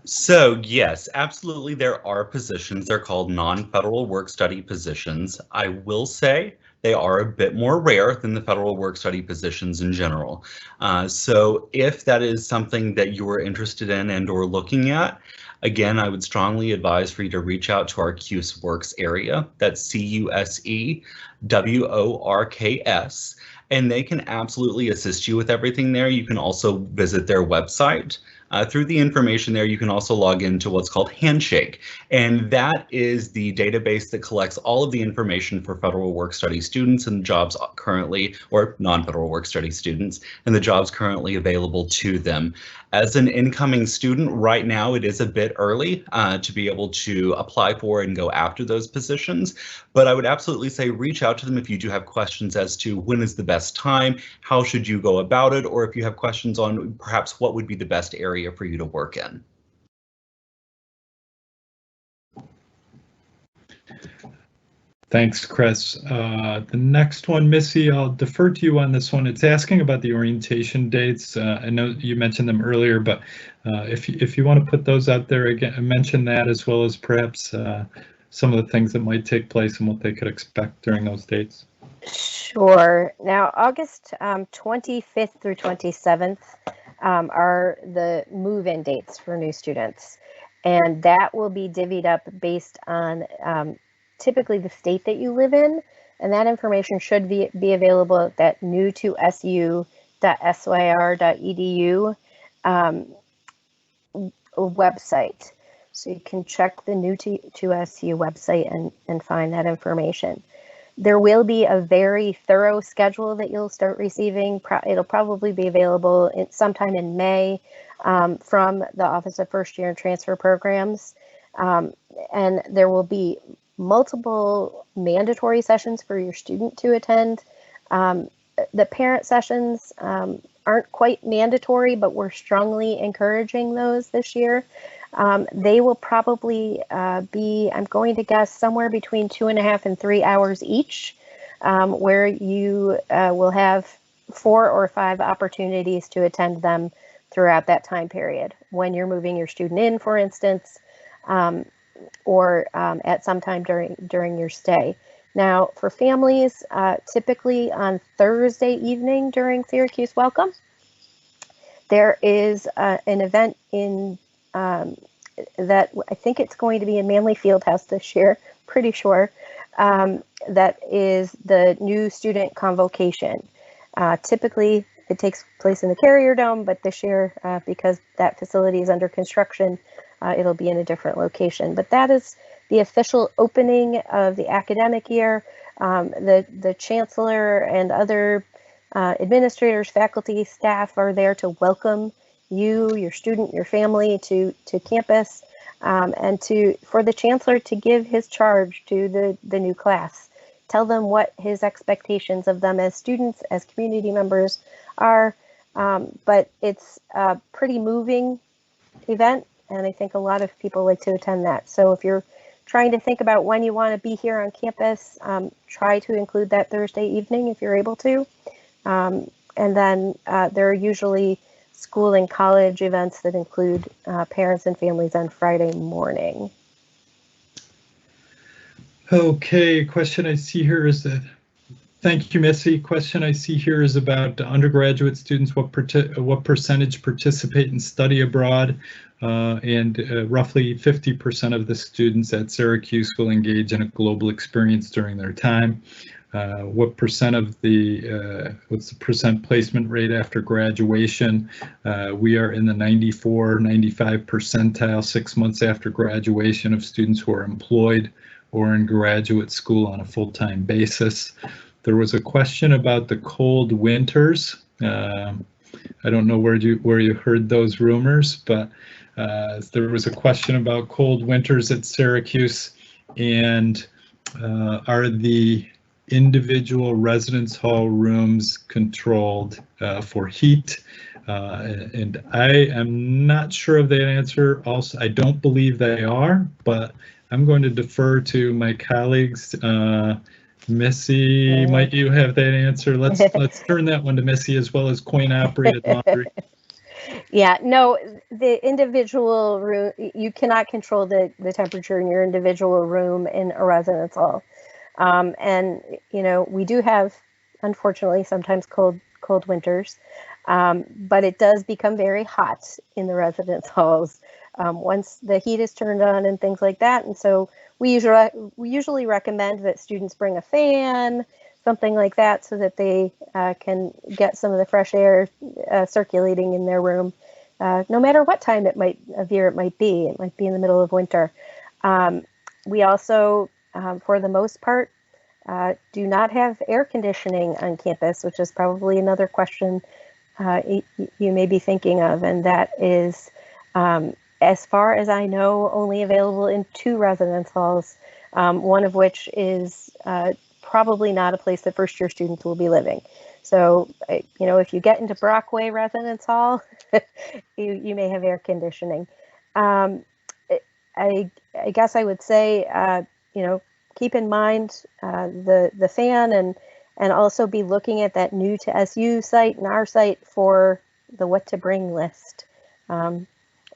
So yes, absolutely there are positions. They're called non-federal work study positions. I will say they are a bit more rare than the federal work study positions in general. So if that is something that you are interested in and or looking at, again, I would strongly advise for you to reach out to our CUSE Works area. That's CUSEWORKS. And they can absolutely assist you with everything there. You can also visit their website. Through the information there, you can also log into what's called Handshake, and that is the database that collects all of the information for federal work study students and jobs currently, or non-federal work study students, and the jobs currently available to them. As an incoming student right now, it is a bit early to be able to apply for and go after those positions, but I would absolutely say reach out to them if you do have questions as to when is the best time, how should you go about it, or if you have questions on perhaps what would be the best area for you to work in. Thanks, Chris. The next one, Missy, I'll defer to you on this one. It's asking about the orientation dates. I know you mentioned them earlier, but if you want to put those out there again, mention that as well as perhaps some of the things that might take place and what they could expect during those dates. Sure. Now, August 25th through 27th are the move-in dates for new students, and that will be divvied up based on typically the state that you live in, and that information should be available at that new2su.syr.edu website. So you can check the new2su website and find that information. There will be a very thorough schedule that you'll start receiving. It'll probably be available sometime in May from the Office of First Year and Transfer Programs. And there will be multiple mandatory sessions for your student to attend. The parent sessions aren't quite mandatory, but we're strongly encouraging those this year. They will probably be, I'm going to guess, somewhere between 2.5 and 3 hours each, where you will have 4 or 5 opportunities to attend them throughout that time period. When you're moving your student in, for instance, or at some time during your stay. Now, for families, typically on Thursday evening during Syracuse Welcome, there is an event in that I think it's going to be in Manley Fieldhouse this year, pretty sure, that is the new Student Convocation. Typically, it takes place in the Carrier Dome, but this year, because that facility is under construction, it'll be in a different location. But that is the official opening of the academic year. The chancellor and other administrators, faculty, staff are there to welcome you, your student, your family to campus, and for the chancellor to give his charge to the new class. Tell them what his expectations of them as students, as community members are. But it's a pretty moving event, and I think a lot of people like to attend that. So if you're trying to think about when you want to be here on campus, try to include that Thursday evening if you're able to. And then there are usually school and college events that include parents and families on Friday morning. Okay, question I see here is that, thank you, Missy. Question I see here is about undergraduate students. What percentage participate in study abroad? Roughly 50% of the students at Syracuse will engage in a global experience during their time. What percent of the, what's the percent placement rate after graduation? We are in the 94, 95 percentile 6 months after graduation of students who are employed or in graduate school on a full-time basis. There was a question about the cold winters. I don't know where you heard those rumors, but there was a question about cold winters at Syracuse, and are the individual residence hall rooms controlled for heat? And I am not sure of that answer. Also, I don't believe they are, but I'm going to defer to my colleagues. Missy, might you have that answer? Let's turn that one to Missy, as well as coin operated laundry. Yeah, no, the individual room, you cannot control the temperature in your individual room in a residence hall. And, you know, we do have, unfortunately, sometimes cold winters, but it does become very hot in the residence halls once the heat is turned on and things like that. And so we usually recommend that students bring a fan, something like that, so that they can get some of the fresh air circulating in their room, no matter what time of year it might be. It might be in the middle of winter. We also, for the most part, do not have air conditioning on campus, which is probably another question you may be thinking of, and that is, as far as I know, only available in 2 residence halls, one of which is probably not a place that first-year students will be living. So, you know, if you get into Brockway Residence Hall, you may have air conditioning. I guess I would say, you know, keep in mind the fan, and also be looking at that new to SU site and our site for the what to bring list.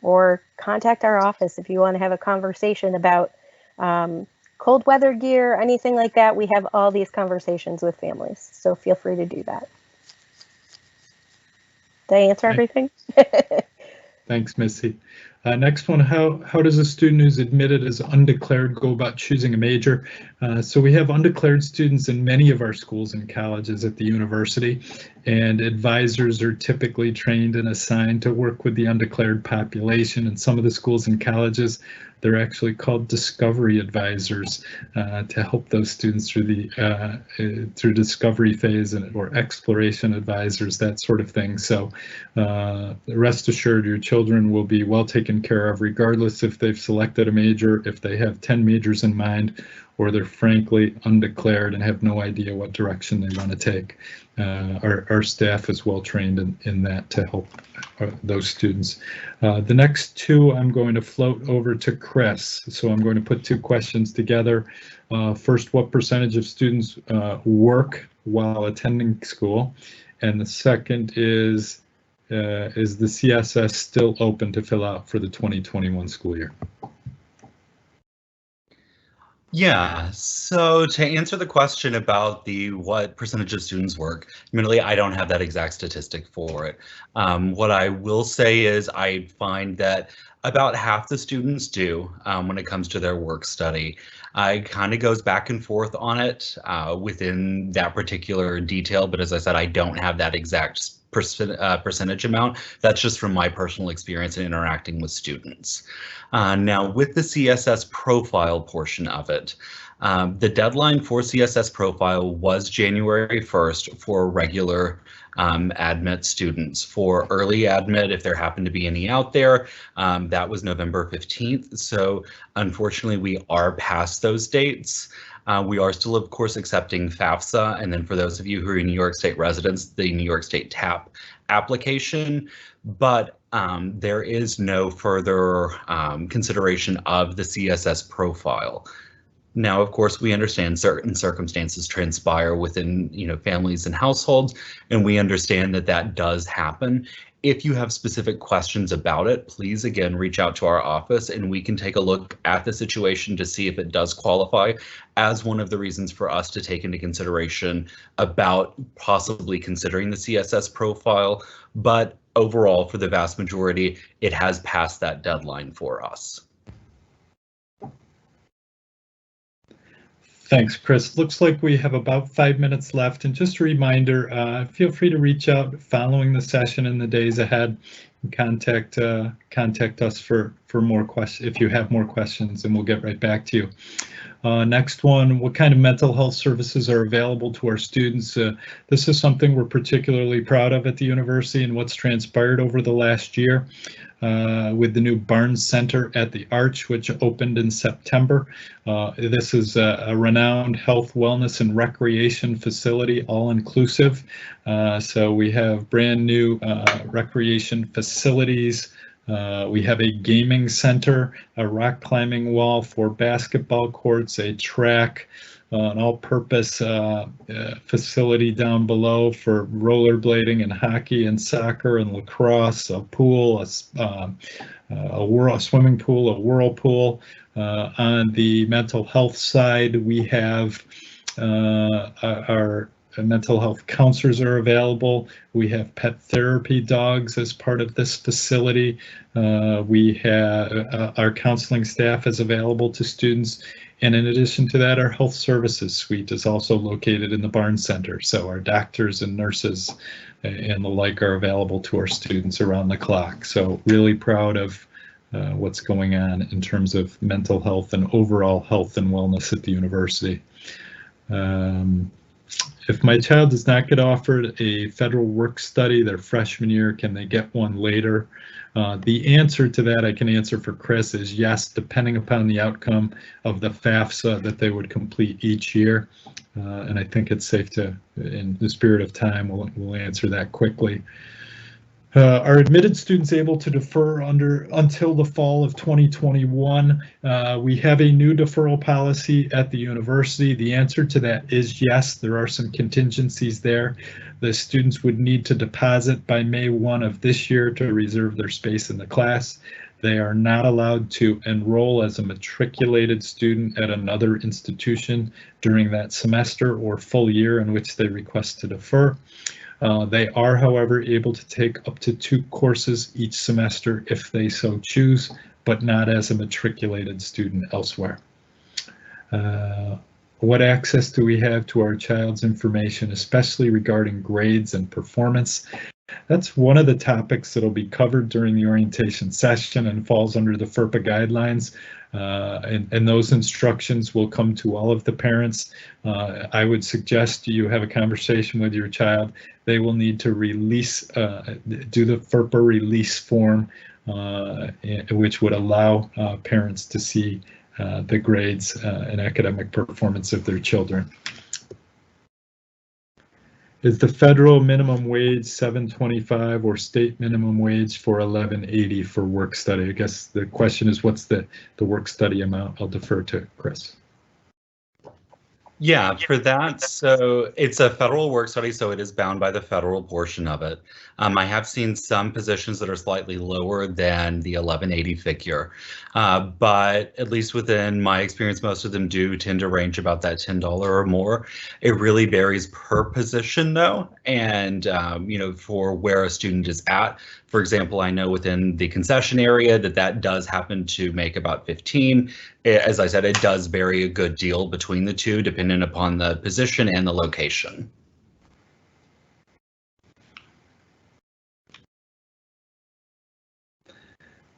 Or contact our office if you want to have a conversation about cold weather gear, anything like that. We have all these conversations with families, so feel free to do that. Did I answer everything? Thanks, Missy. Next one, how does a student who's admitted as undeclared go about choosing a major? So we have undeclared students in many of our schools and colleges at the university, and advisors are typically trained and assigned to work with the undeclared population. In some of the schools and colleges, they're actually called discovery advisors to help those students through the through discovery phase, or exploration advisors, that sort of thing. So rest assured, your children will be well taken care of, regardless if they've selected a major, if they have 10 majors in mind, or they're frankly undeclared and have no idea what direction they want to take. Our staff is well trained in that to help those students. The next 2 I'm going to float over to Chris. So I'm going to put 2 questions together. First, what percentage of students work while attending school? And the second is the CSS still open to fill out for the 2021 school year? Yeah, so to answer the question about what percentage of students work, admittedly, I don't have that exact statistic for it. What I will say is I find that about half the students do when it comes to their work study. It kind of goes back and forth on it within that particular detail, but as I said, I don't have that exact percentage amount. That's just from my personal experience in interacting with students. Now, with the CSS profile portion of it, the deadline for CSS profile was January 1st for regular admit students. For early admit, if there happened to be any out there, that was November 15th. So unfortunately, we are past those dates. We are still, of course, accepting FAFSA, and then for those of you who are New York State residents, the New York State TAP application, but there is no further consideration of the CSS profile. Now, of course, we understand certain circumstances transpire within, families and households, and we understand that that does happen. If you have specific questions about it, please, again, reach out to our office and we can take a look at the situation to see if it does qualify as one of the reasons for us to take into consideration about possibly considering the CSS profile. But overall, for the vast majority, it has passed that deadline for us. Thanks, Chris. Looks like we have about 5 minutes left. And just a reminder, feel free to reach out following the session in the days ahead. Contact us for more questions if you have more questions, and we'll get right back to you. Next one, what kind of mental health services are available to our students? This is something we're particularly proud of at the university and what's transpired over the last year. With the new Barnes Center at the Arch, which opened in September. This is a renowned health, wellness, and recreation facility, all inclusive. So we have brand new recreation facilities. We have a gaming center, a rock climbing wall, 4 basketball courts, a track, an all-purpose facility down below for rollerblading and hockey and soccer and lacrosse, a pool, a swimming pool, a whirlpool. On the mental health side, we have our mental health counselors are available. We have pet therapy dogs as part of this facility. We have our counseling staff is available to students. And in addition to that, our health services suite is also located in the Barnes Center. So our doctors and nurses and the like are available to our students around the clock. So really proud of what's going on in terms of mental health and overall health and wellness at the university. If my child does not get offered a federal work study their freshman year, can they get one later? The answer to that I can answer for Chris is yes, depending upon the outcome of the FAFSA that they would complete each year. And I think it's safe to, in the spirit of time, we'll answer that quickly. Are admitted students able to defer until the fall of 2021? We have a new deferral policy at the university. The answer to that is yes. There are some contingencies there. The students would need to deposit by May 1 of this year to reserve their space in the class. They are not allowed to enroll as a matriculated student at another institution during that semester or full year in which they request to defer. They are, however, able to take up to 2 courses each semester if they so choose, but not as a matriculated student elsewhere. What access do we have to our child's information, especially regarding grades and performance? That's one of the topics that will be covered during the orientation session and falls under the FERPA guidelines. And those instructions will come to all of the parents. I would suggest you have a conversation with your child. They will need to release, do the FERPA release form, which would allow parents to see the grades and academic performance of their children. Is the federal minimum wage $7.25 or state minimum wage for $11.80 for work study? I guess the question is, what's the work study amount? I'll defer to Chris. Yeah, for that, so it's a federal work study, so it is bound by the federal portion of it. I have seen some positions that are slightly lower than the 1180 figure, but at least within my experience, most of them do tend to range about that $10 or more. It really varies per position though, and for where a student is at. For example, I know within the concession area that does happen to make about 15. As I said, it does vary a good deal between the two, depending upon the position and the location.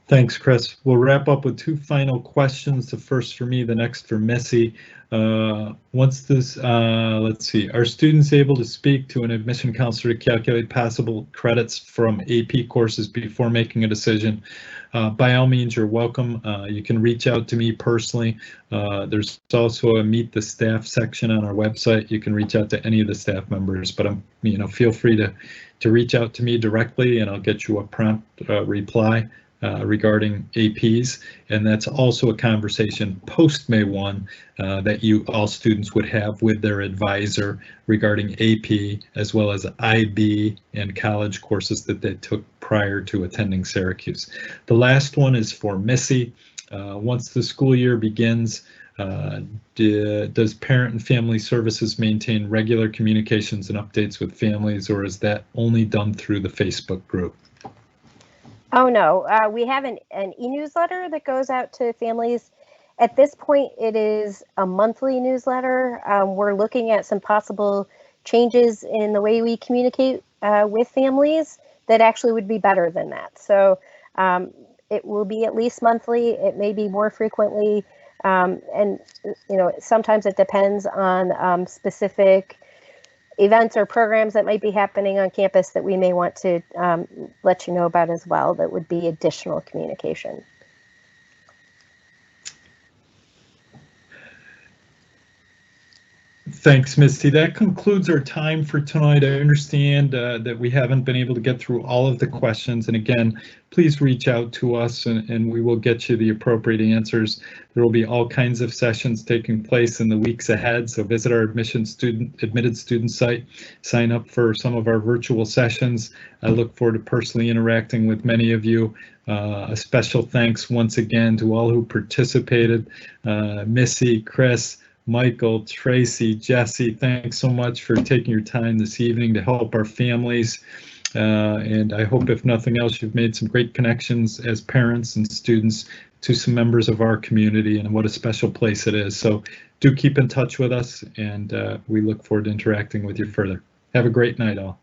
Thanks, Chris. We'll wrap up with 2 final questions. The first for me, the next for Missy. Once this, let's see, are students able to speak to an admission counselor to calculate possible credits from AP courses before making a decision? By all means, you're welcome. You can reach out to me personally. There's also a Meet the Staff section on our website. You can reach out to any of the staff members, but feel free to reach out to me directly and I'll get you a prompt reply. regarding APs, and that's also a conversation post May 1 that all students would have with their advisor regarding AP, as well as IB and college courses that they took prior to attending Syracuse. The last one is for Missy. Once the school year begins, does Parent and Family Services maintain regular communications and updates with families, or is that only done through the Facebook group? Oh, no, we have an e-newsletter that goes out to families. At this point, it is a monthly newsletter. We're looking at some possible changes in the way we communicate with families that actually would be better than that. So it will be at least monthly. It may be more frequently. And, you know, sometimes it depends on specific events or programs that might be happening on campus that we may want to let you know about as well. That would be additional communication. Thanks, Misty. That concludes our time for tonight. I understand that we haven't been able to get through all of the questions. And again, please reach out to us and we will get you the appropriate answers. There will be all kinds of sessions taking place in the weeks ahead. So visit our admitted student site, sign up for some of our virtual sessions. I look forward to personally interacting with many of you. A special thanks once again to all who participated, Missy, Chris, Michael, Tracy, Jesse, thanks so much for taking your time this evening to help our families. And I hope, if nothing else, you've made some great connections as parents and students to some members of our community, and what a special place it is. So do keep in touch with us, and we look forward to interacting with you further. Have a great night, all.